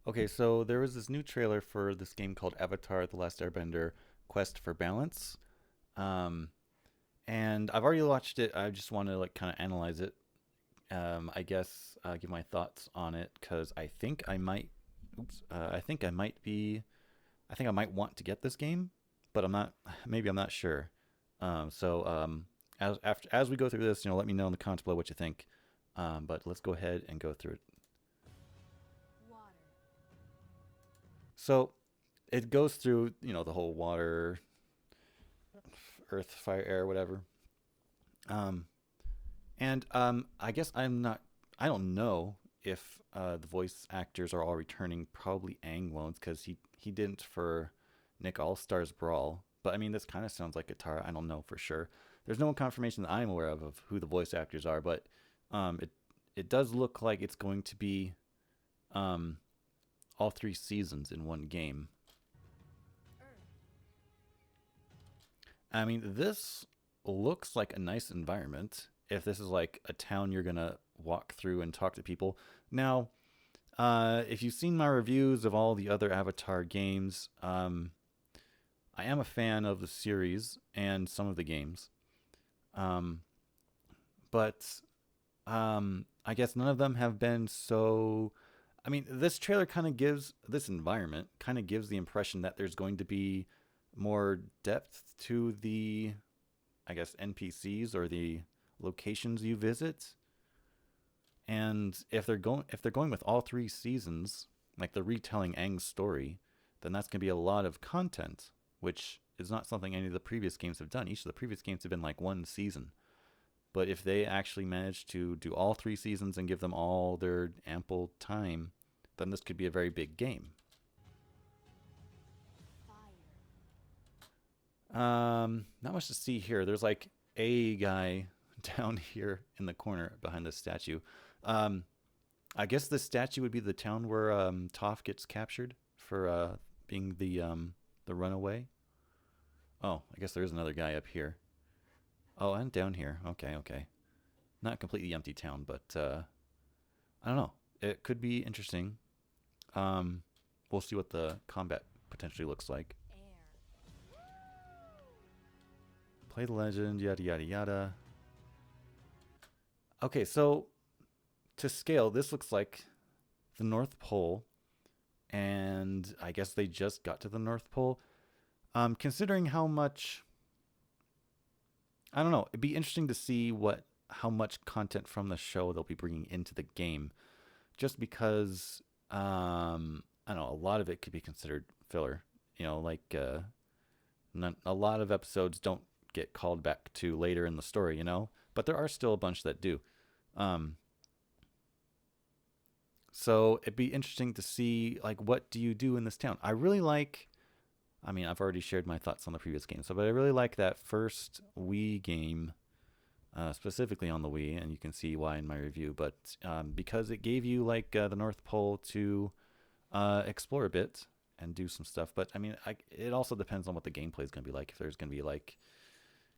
Okay, so there was this new trailer for this game called Avatar: The Last Airbender: Quest for Balance. Um, and I've already watched it. I just want to like kind of analyze it. I guess give my thoughts on it because I think I might. Oops. I think I might be. I think I might want to get this game, but I'm not. Maybe I'm not sure. As we go through this, let me know in the comments below what you think. But let's go ahead and go through it. So it goes through the whole water, earth, fire, air, whatever. Um, and I guess I'm not. I don't know if the voice actors are all returning. Probably Aang won't because he didn't for Nick All Stars Brawl. But I mean, this kind of sounds like Guitar. I don't know for sure. There's no confirmation that I'm aware of who the voice actors are, but it does look like it's going to be um, all three seasons in one game. I mean, this looks like a nice environment. If this is like a town you're gonna walk through and talk to people. Now, if you've seen my reviews of all the other Avatar games, I am a fan of the series and some of the games. Um, but I guess none of them have been so. I mean, this trailer kind of gives this environment kind of gives the impression that there's going to be more depth to the, I guess, NPCs or the locations you visit. And if they're going with all three seasons, like the retelling Aang's story, then that's going to be a lot of content, which is not something any of the previous games have done. Each of the previous games have been like one season. But if they actually manage to do all three seasons and give them all their ample time, then this could be a very big game. Not much to see here. There's like a guy down here in the corner behind the statue. Um, I guess the statue would be the town where Toph gets captured for being the runaway. Oh, I guess there is another guy up here. Oh, and down here. Okay, okay. Not completely empty town, but I don't know. It could be interesting. Um, we'll see what the combat potentially looks like. Play the legend, yada yada yada. Okay, so to scale, this looks like the North Pole, and I guess they just got to the North Pole. Considering how much, I don't know, it'd be interesting to see what how much content from the show they'll be bringing into the game, just because I don't know, a lot of it could be considered filler. Like a lot of episodes don't get called back to later in the story, but there are still a bunch that do. Um, so it'd be interesting to see like what do you do in this town. I really like. I mean, I've already shared my thoughts on the previous game, so but I really like that first Wii game, specifically on the Wii, and you can see why in my review. But because it gave you like the North Pole to explore a bit and do some stuff. But I mean, it also depends on what the gameplay is going to be like. If there's going to be like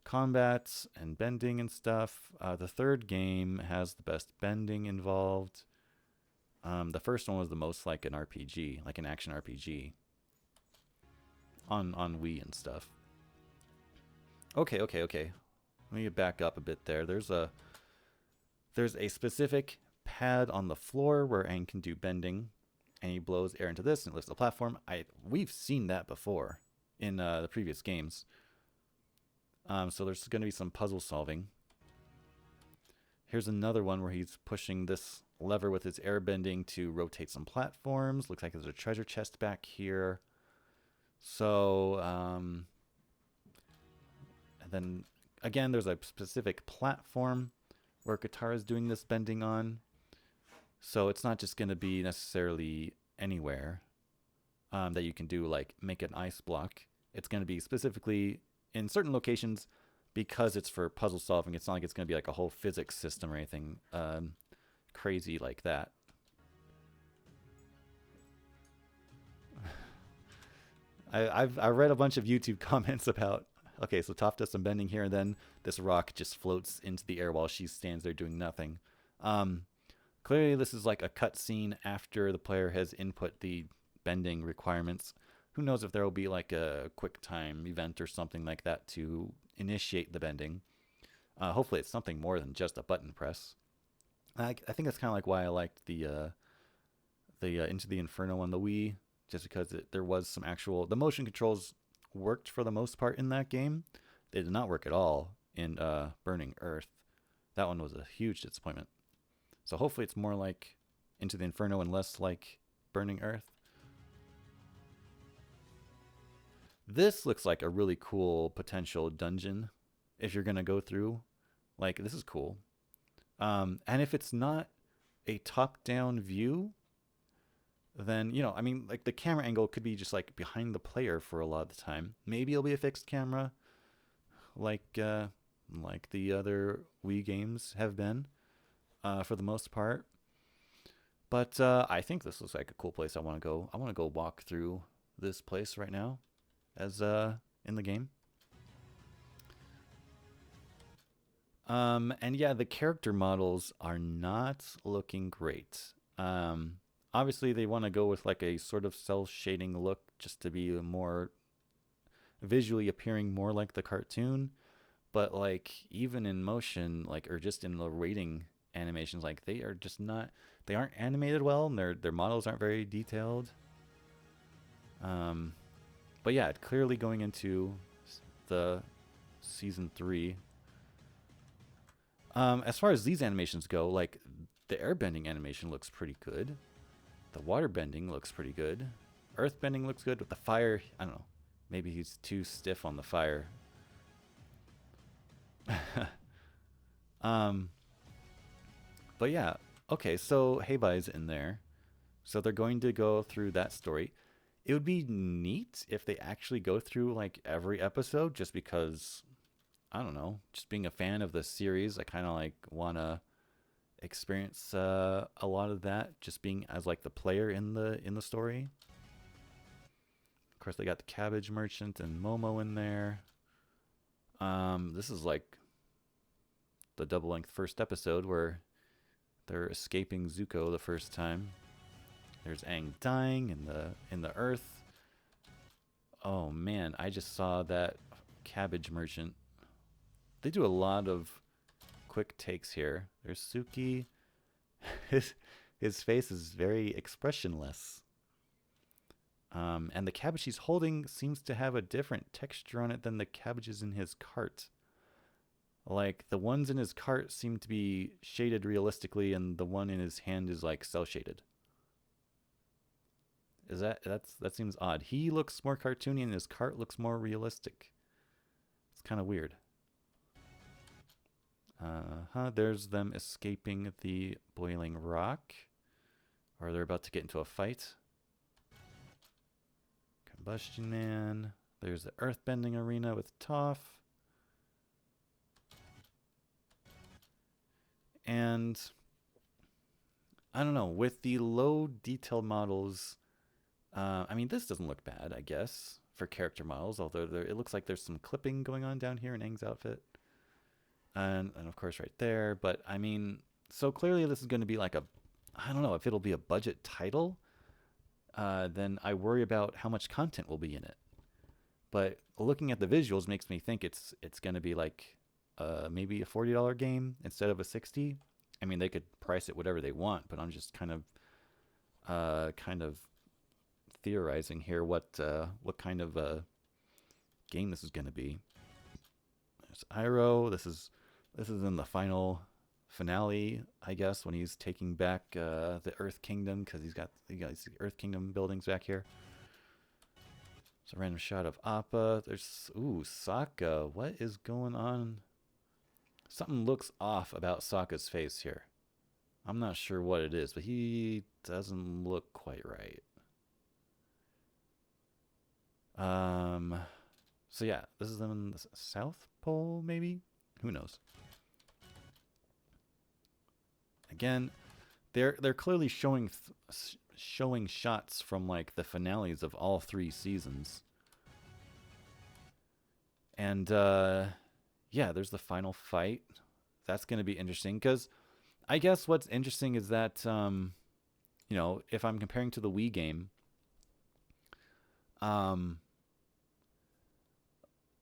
combats and bending and stuff. The third game has the best bending involved. The first one was the most like an RPG, like an action RPG on Wii and stuff. Okay, okay, okay. Let me back up a bit there. There's a specific pad on the floor where Aang can do bending, and he blows air into this and it lifts the platform. We've seen that before in the previous games. So there's going to be some puzzle solving. Here's another one where he's pushing this lever with his air bending to rotate some platforms. Looks like there's a treasure chest back here. So, and then again, there's a specific platform where Katara is doing this bending on. So it's not just going to be necessarily anywhere that you can do, like make an ice block. It's going to be specifically in certain locations because it's for puzzle solving. It's not like it's going to be like a whole physics system or anything crazy like that. I read a bunch of YouTube comments about, okay, so Toph does some bending here, and then this rock just floats into the air while she stands there doing nothing. Um, Clearly, this is like a cutscene after the player has input the bending requirements. Who knows if there will be like a quick time event or something like that to initiate the bending. Hopefully, it's something more than just a button press. I think that's kind of like why I liked the Into the Inferno on the Wii, just because there was some actual the motion controls worked for the most part in that game. They did not work at all in Burning Earth. That one was a huge disappointment. So hopefully it's more like Into the Inferno and less like Burning Earth. This looks like a really cool potential dungeon if you're gonna go through. Like this is cool. And if it's not a top-down view, then I mean, like the camera angle could be just like behind the player for a lot of the time. Maybe it'll be a fixed camera, like the other Wii games have been, for the most part. But I think this looks like a cool place. I want to go. I want to go walk through this place right now, as in the game. And yeah, the character models are not looking great. Obviously, they want to go with like a sort of cel shading look just to be more visually appearing more like the cartoon. But like even in motion, like or just in the rating animations, like they are just not. They aren't animated well, and their models aren't very detailed. Um, but yeah, clearly going into the season 3. As far as these animations go, like the airbending animation looks pretty good. The water bending looks pretty good. Earth bending looks good. With the fire, I don't know. Maybe he's too stiff on the fire. um, but yeah, okay. So Heibai's in there, so they're going to go through that story. It would be neat if they actually go through like every episode, just because I don't know. Just being a fan of the series, I kind of like wanna experience a lot of that. Just being as like the player in the story. Of course, they got the Cabbage Merchant and Momo in there. This is like the double length first episode where they're escaping Zuko the first time. There's Aang dying in the earth. Oh man, I just saw that Cabbage Merchant. They do a lot of quick takes here. There's Suki. His his face is very expressionless. And the cabbage he's holding seems to have a different texture on it than the cabbages in his cart. Like the ones in his cart seem to be shaded realistically, and the one in his hand is like cel shaded. That seems odd. He looks more cartoony, and his cart looks more realistic. It's kind of weird. There's them escaping the boiling rock, or they're about to get into a fight. Combustion Man. There's the earthbending arena with Toph. And I don't know, with the low detail models, I mean, this doesn't look bad, I guess, for character models, although it looks like there's some clipping going on down here in Aang's outfit. And of course right there. But I mean, so clearly this is going to be like I don't know if it'll be a budget title. Then I worry about how much content will be in it. But looking at the visuals makes me think it's going to be like maybe a $40 game instead of a 60. I mean, they could price it whatever they want, but I'm just kind of theorizing here what kind of game this is going to be. There's Iroh. This is in the final finale, I guess, when he's taking back the Earth Kingdom, because he got these Earth Kingdom buildings back here. It's a random shot of Appa. There's Sokka. What is going on? Something looks off about Sokka's face here. I'm not sure what it is, but he doesn't look quite right. So yeah, this is them in the South Pole, maybe? Who knows? Again, they're clearly showing shots from like the finales of all 3 seasons. And yeah, there's the final fight. That's going to be interesting because I guess what's interesting is that you know, if I'm comparing to the Wii game, um,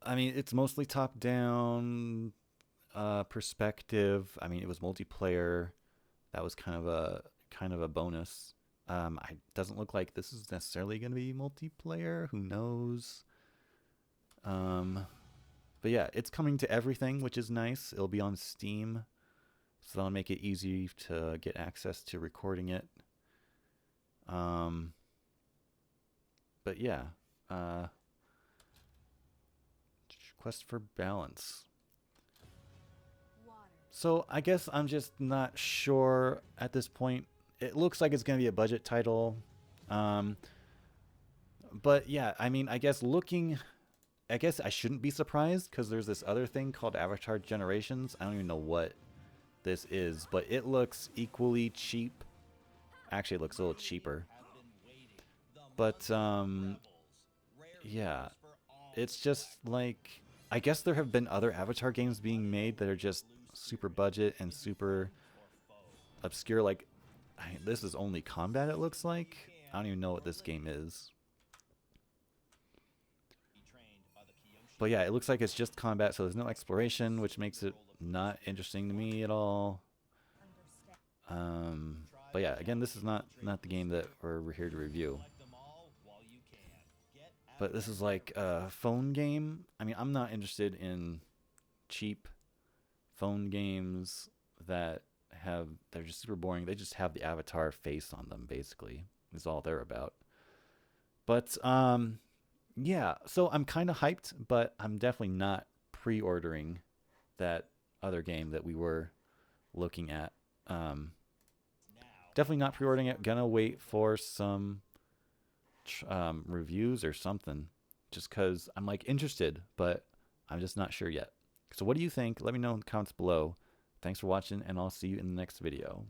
I mean, it's mostly top down perspective. I mean, it was multiplayer. That was kind of a bonus. I doesn't look like this is necessarily going to be multiplayer. Who knows? Um, but yeah, it's coming to everything, which is nice. It'll be on Steam, so that'll make it easy to get access to recording it. Um, but yeah, uh, Quest for Balance. So I guess I'm just not sure at this point. It looks like it's going to be a budget title. Um, but yeah, I mean, I guess I shouldn't be surprised because there's this other thing called Avatar Generations. I don't even know what this is, but it looks equally cheap. Actually, it looks a little cheaper. But yeah, it's just like I guess there have been other Avatar games being made that are just super budget and super obscure. Like this is only combat. It looks like I don't even know what this game is. But yeah, it looks like it's just combat, so there's no exploration, which makes it not interesting to me at all. But yeah, again, this is not the game that we're here to review. But this is like a phone game. I mean, I'm not interested in cheap phone games that they're just super boring. They just have the avatar face on them, basically. Is all they're about. But yeah, so I'm kind of hyped, but I'm definitely not pre-ordering that other game that we were looking at. Um, Definitely not pre-ordering it. Gonna wait for some reviews or something, just because I'm like interested, but I'm just not sure yet. So what do you think? Let me know in the comments below. Thanks for watching, and I'll see you in the next video.